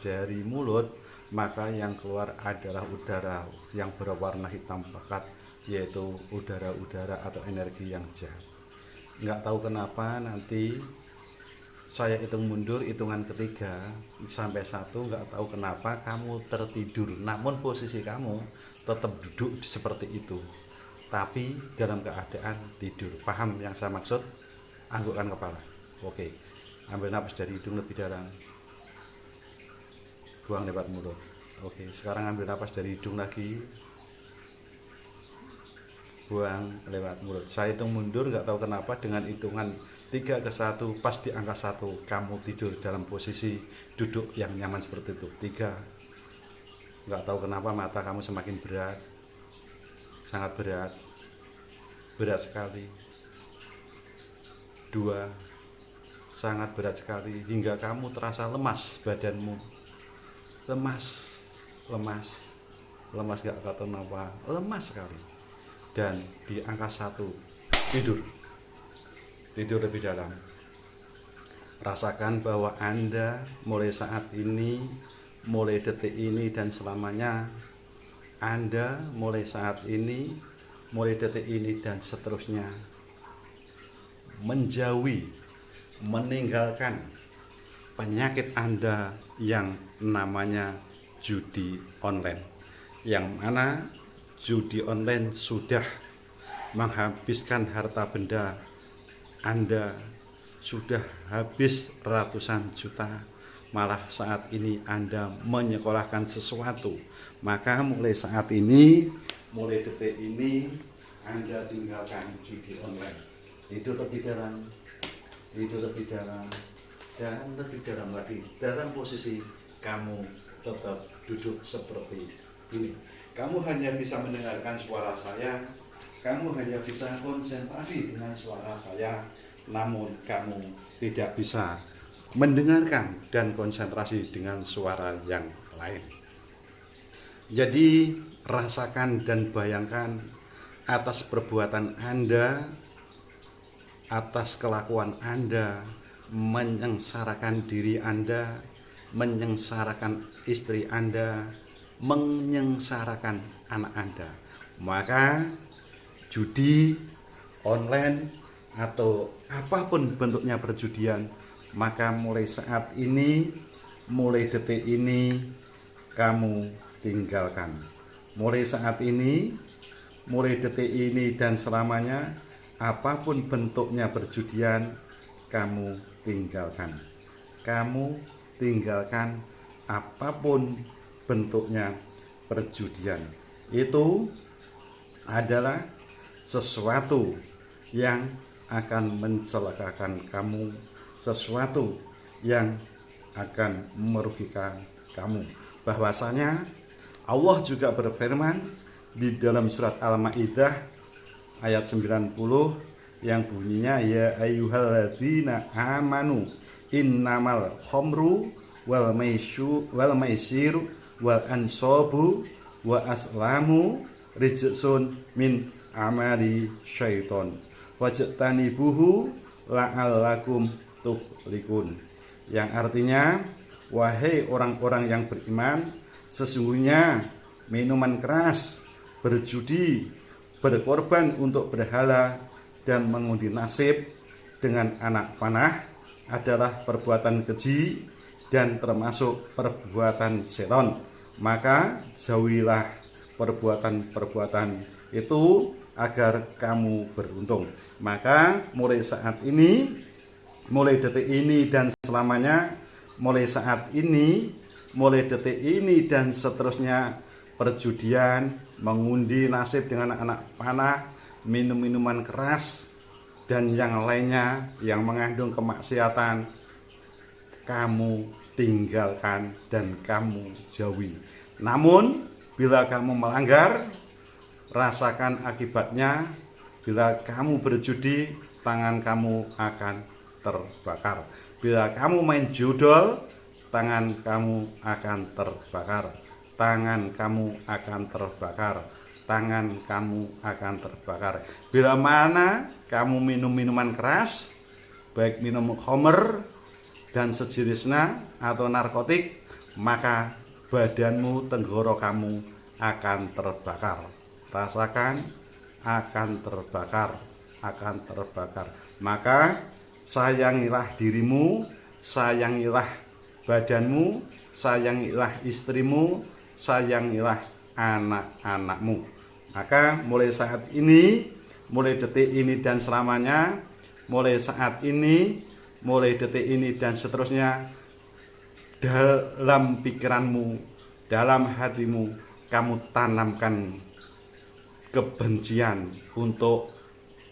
dari mulut, maka yang keluar adalah udara yang berwarna hitam pekat, yaitu udara-udara atau energi yang jahat. Nggak tahu kenapa nanti saya hitung mundur, hitungan ketiga sampai 1, nggak tahu kenapa kamu tertidur, namun posisi kamu tetap duduk seperti itu, tapi dalam keadaan tidur. Paham yang saya maksud? Anggukkan kepala. Oke, ambil nafas dari hidung lebih dalam, buang lewat mulut. Oke, sekarang ambil nafas dari hidung lagi, buang lewat mulut. Saya hitung mundur, nggak tahu kenapa dengan hitungan 3 ke 1, pas di angka 1 kamu tidur dalam posisi duduk yang nyaman seperti itu. 3, nggak tahu kenapa mata kamu semakin berat, sangat berat, berat sekali. 2, sangat berat sekali hingga kamu terasa lemas, badanmu lemas, gak tahu kenapa, lemas sekali. Dan di angka 1 tidur lebih dalam. Rasakan bahwa Anda mulai saat ini, mulai detik ini dan selamanya, Anda mulai saat ini, mulai detik ini dan seterusnya menjauhi, meninggalkan penyakit Anda yang namanya judi online, yang mana judi online sudah menghabiskan harta benda Anda, sudah habis ratusan juta. Malah saat ini Anda menyekolahkan sesuatu, maka mulai saat ini, mulai detik ini, Anda tinggalkan judi online. Itu lebih dalam, itu lebih dalam, dan lebih dalam lagi. Dalam posisi kamu tetap duduk seperti ini. Kamu hanya bisa mendengarkan suara saya, kamu hanya bisa konsentrasi dengan suara saya, namun kamu tidak bisa mendengarkan dan konsentrasi dengan suara yang lain. Jadi rasakan dan bayangkan atas perbuatan Anda, atas kelakuan Anda, menyengsarakan diri Anda, menyengsarakan istri Anda, menyengsarakan anak Anda. Maka judi online atau apapun bentuknya perjudian, maka mulai saat ini, mulai detik ini, kamu tinggalkan. Mulai saat ini, mulai detik ini dan selamanya, apapun bentuknya perjudian, kamu tinggalkan. Kamu tinggalkan apapun bentuknya perjudian. Itu adalah sesuatu yang akan mencelakakan kamu, sesuatu yang akan merugikan kamu. Bahwasanya Allah juga berfirman di dalam surat Al-Maidah ayat 90 yang bunyinya, ya ayyuhalladzina amanu innamal khamru wal maisir wal ansabu wa aslamu rijsun min amali syaiton wajtanibuhu la'allakum tuflihun. Yang artinya, wahai orang-orang yang beriman, sesungguhnya minuman keras, berjudi, berkorban untuk berhala, dan mengundi nasib dengan anak panah adalah perbuatan keji dan termasuk perbuatan setan. Maka jauhilah perbuatan-perbuatan itu agar kamu beruntung. Maka mulai saat ini, mulai detik ini dan selamanya, mulai saat ini, mulai detik ini dan seterusnya, perjudian, mengundi nasib dengan anak panah, minum minuman keras, dan yang lainnya yang mengandung kemaksiatan, kamu tinggalkan dan kamu jauhi. Namun bila kamu melanggar, rasakan akibatnya. Bila kamu berjudi, tangan kamu akan terbakar. Bila kamu main judol, tangan kamu akan terbakar. Tangan kamu akan terbakar. Tangan kamu akan terbakar. Bila mana kamu minum minuman keras, baik minum khamr dan sejenisnya atau narkotik, maka badanmu, tenggorokanmu akan terbakar. Rasakan, akan terbakar, akan terbakar. Maka sayangilah dirimu, sayangilah badanmu, sayangilah istrimu, sayangilah anak-anakmu. Maka mulai saat ini, mulai detik ini dan selamanya, mulai saat ini, mulai detik ini dan seterusnya, dalam pikiranmu, dalam hatimu, kamu tanamkan kebencian untuk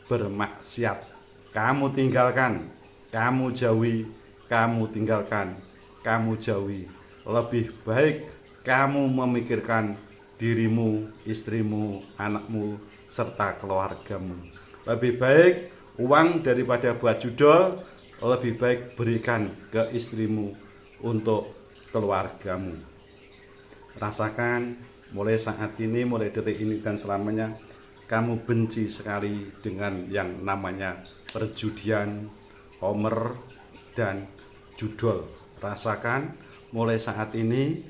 bermaksiat. Kamu tinggalkan, kamu jauhi, kamu tinggalkan, kamu jauhi. Lebih baik kamu memikirkan dirimu, istrimu, anakmu, serta keluargamu. Lebih baik uang daripada buat judol, lebih baik berikan ke istrimu untuk keluargamu. Rasakan mulai saat ini, mulai detik ini dan selamanya, kamu benci sekali dengan yang namanya perjudian, homer, dan judol. Rasakan mulai saat ini,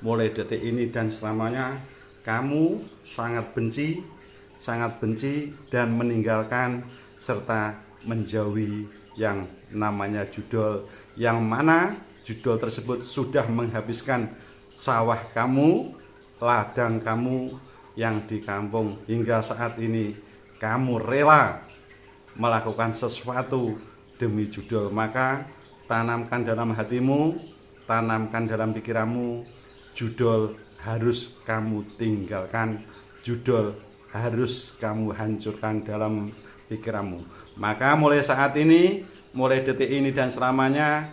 mulai detik ini dan selamanya, kamu sangat benci dan meninggalkan serta menjauhi yang namanya judol, yang mana judol tersebut sudah menghabiskan sawah kamu, ladang kamu yang di kampung. Hingga saat ini kamu rela melakukan sesuatu demi judol. Maka tanamkan dalam hatimu, tanamkan dalam pikiranmu, judol harus kamu tinggalkan, judol harus kamu hancurkan dalam pikiranmu. Maka mulai saat ini, mulai detik ini dan selamanya,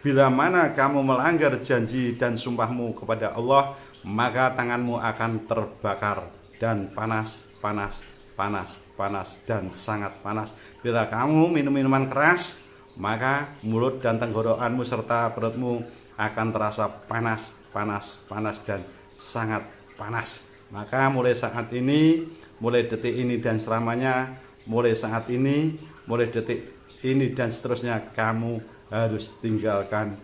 bila mana kamu melanggar janji dan sumpahmu kepada Allah, maka tanganmu akan terbakar dan panas, panas, panas, panas, dan sangat panas. Bila kamu minum minuman keras, maka mulut dan tenggorokanmu serta perutmu akan terasa panas, panas, panas, dan sangat panas. Maka mulai saat ini, mulai detik ini dan selamanya, mulai saat ini, mulai detik ini dan seterusnya, kamu harus tinggalkan,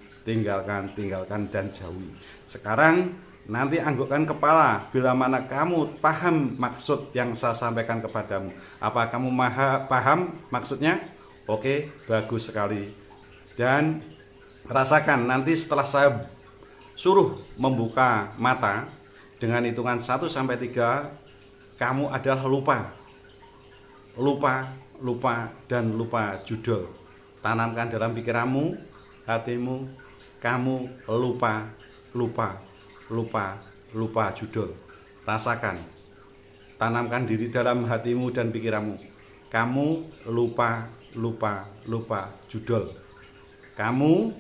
dan jauhi. Sekarang nanti anggukkan kepala bila mana kamu paham maksud yang saya sampaikan kepadamu. Apa kamu paham maksudnya? Oke, bagus sekali. Dan rasakan nanti setelah saya suruh membuka mata dengan hitungan 1 sampai 3, kamu adalah lupa dan lupa judol. Tanamkan dalam pikiranmu, hatimu, kamu lupa judol. Rasakan, tanamkan diri dalam hatimu dan pikiranmu, kamu lupa judol. Kamu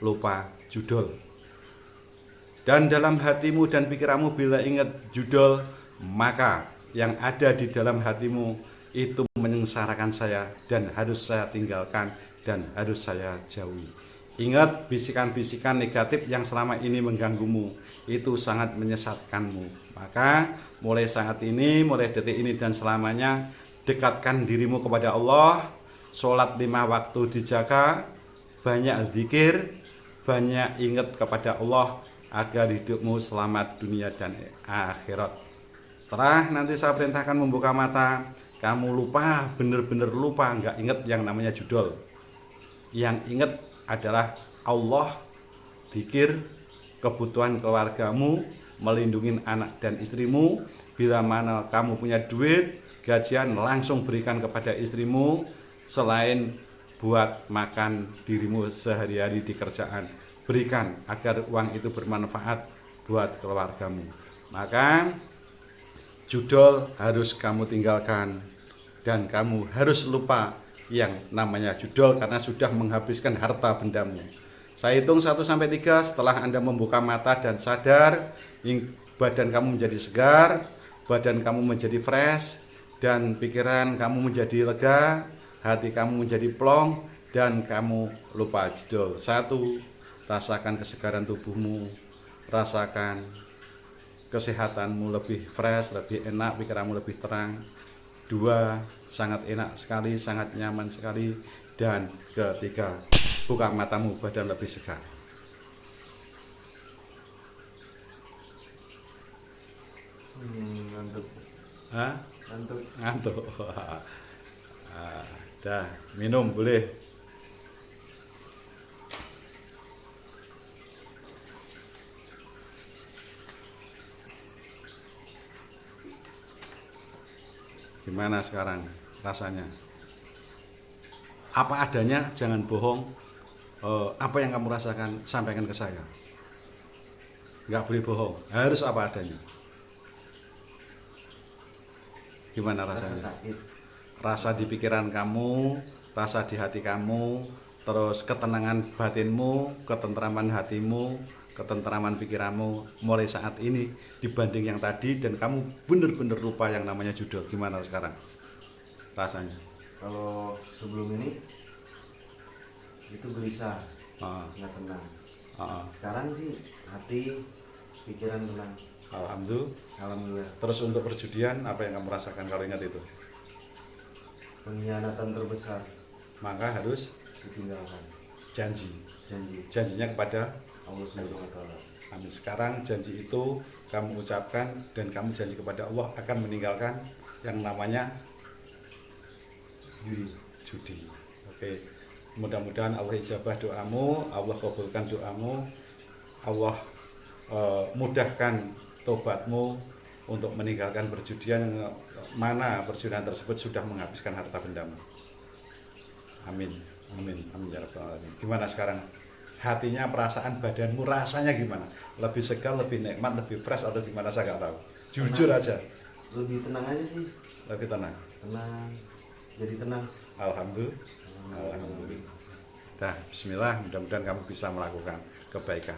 lupa judol. Dan dalam hatimu dan pikiranmu bila ingat judol, maka yang ada di dalam hatimu itu menyengsarakan saya dan harus saya tinggalkan dan harus saya jauhi. Ingat bisikan-bisikan negatif yang selama ini mengganggumu, itu sangat menyesatkanmu. Maka mulai saat ini, mulai detik ini dan selamanya, dekatkan dirimu kepada Allah. Sholat 5 waktu dijaga, banyak zikir, banyak ingat kepada Allah agar hidupmu selamat dunia dan akhirat. Setelah nanti saya perintahkan membuka mata, kamu lupa, bener-bener lupa, nggak ingat yang namanya judol. Yang ingat adalah Allah, zikir, kebutuhan keluargamu, melindungi anak dan istrimu. Bila mana kamu punya duit, gajian, langsung berikan kepada istrimu, selain buat makan dirimu sehari-hari di kerjaan, berikan agar uang itu bermanfaat buat keluargamu. Maka judol harus kamu tinggalkan dan kamu harus lupa yang namanya judol karena sudah menghabiskan harta bendamu. Saya hitung 1 sampai 3. Setelah Anda membuka mata dan sadar, badan kamu menjadi segar, badan kamu menjadi fresh, dan pikiran kamu menjadi lega, hati kamu menjadi plong, dan kamu lupa judol. 1. Rasakan kesegaran tubuhmu, rasakan kesehatanmu lebih fresh, lebih enak, pikiranmu lebih terang. 2. Sangat enak sekali, sangat nyaman sekali. Dan ketiga, Buka matamu, badan lebih segar. Ngantuk. Hah? Ngantuk. Ngantuk. Dah, minum boleh. Gimana sekarang rasanya? Apa adanya, jangan bohong. Apa yang kamu rasakan, sampaikan ke saya. Nggak boleh bohong, harus apa adanya. Gimana rasanya? Rasa sakit. Rasa di pikiran kamu, rasa di hati kamu, terus ketenangan batinmu, ketentraman hatimu, ketentraman pikiranmu mulai saat ini dibanding yang tadi, dan kamu bener-bener lupa yang namanya judul. Gimana sekarang rasanya? Kalau sebelum ini itu gelisah, nggak tenang. Sekarang sih hati, pikiran tenang. Alhamdulillah. Terus untuk perjudian, apa yang kamu rasakan kalau ingat itu? Pengkhianatan terbesar. Maka harus Ditinggalkan. janji. Janjinya kepada Allah Subhanahu wa Ta'ala. Amin. Sekarang janji itu kamu ucapkan, dan kamu janji kepada Allah akan meninggalkan yang namanya judi. Oke. Mudah-mudahan Allah ijabah doamu, Allah kabulkan doamu, Allah mudahkan tobatmu untuk meninggalkan perjudian yang mana perjudian tersebut sudah menghabiskan harta bendamu. Amin ya rabbal alamin. Gimana sekarang hatinya, perasaan, badanmu, rasanya gimana? Lebih segar, lebih nikmat, lebih fresh, atau gimana? Saya nggak tahu, jujur aja. Lebih tenang aja sih. Lebih tenang. Jadi tenang. Alhamdulillah. Dah, bismillah, mudah-mudahan kamu bisa melakukan kebaikan.